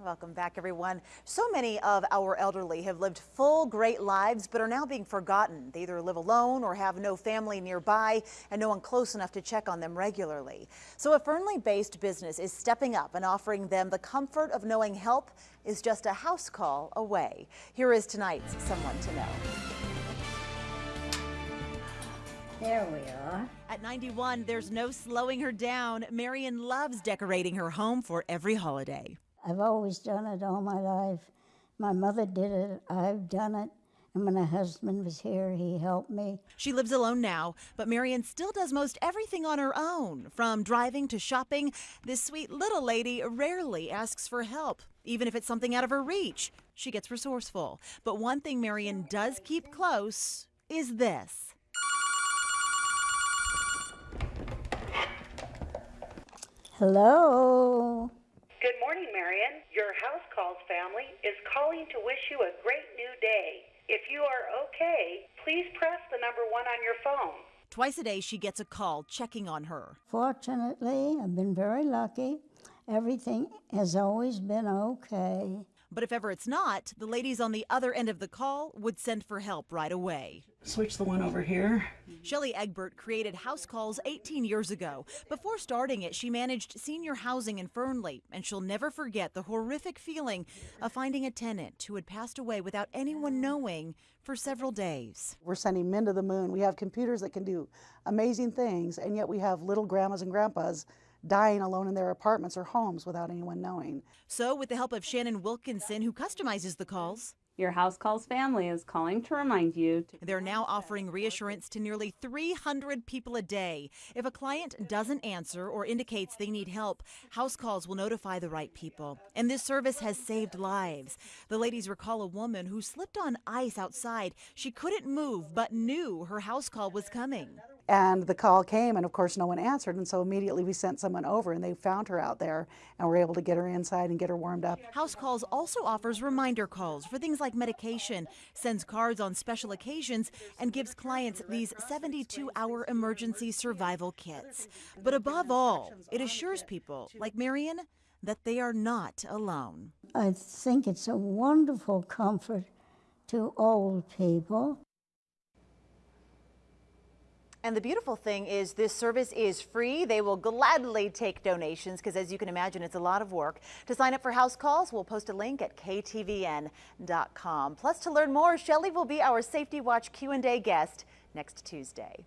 Welcome back, everyone. So many of our elderly have lived full, great lives, but are now being forgotten. They either live alone or have no family nearby and no one close enough to check on them regularly. So a Fernley-based business is stepping up and offering them the comfort of knowing help is just a house call away. Here is tonight's Someone to Know. There we are. At 91, there's no slowing her down. Marion loves decorating her home for every holiday. I've always done it all my life. My mother did it, I've done it, and when my husband was here, he helped me. She lives alone now, but Marion still does most everything on her own. From driving to shopping, this sweet little lady rarely asks for help, even if it's something out of her reach. She gets resourceful. But one thing Marion does keep close is this. Hello? Good morning, Marion. Your House Calls family is calling to wish you a great new day. If you are okay, please press the number 1 on your phone. Twice a day, she gets a call checking on her. Fortunately, I've been very lucky. Everything has always been okay. But if ever it's not, the ladies on the other end of the call would send for help right away. Switch the one over here. Shelley Egbert created House Calls 18 years ago. Before starting it, she managed senior housing in Fernley, and she'll never forget the horrific feeling of finding a tenant who had passed away without anyone knowing for several days. We're sending men to the moon. We have computers that can do amazing things, and yet we have little grandmas and grandpas dying alone in their apartments or homes without anyone knowing. So with the help of Shannon Wilkinson, who customizes the calls, Your House Calls family is calling to remind you. They're now offering reassurance to nearly 300 people a day. If a client doesn't answer or indicates they need help, House Calls will notify the right people. And this service has saved lives. The ladies recall a woman who slipped on ice outside. She couldn't move but knew her house call was coming. And the call came, and of course no one answered, and so immediately we sent someone over, and they found her out there and were able to get her inside and get her warmed up. House Calls also offers reminder calls for things like medication, sends cards on special occasions, and gives clients these 72-hour emergency survival kits. But above all, it assures people like Marion that they are not alone. I think it's a wonderful comfort to old people. And the beautiful thing is this service is free. They will gladly take donations because, as you can imagine, it's a lot of work. To sign up for House Calls, we'll post a link at KTVN.com. Plus, to learn more, Shelley will be our Safety Watch Q&A guest next Tuesday.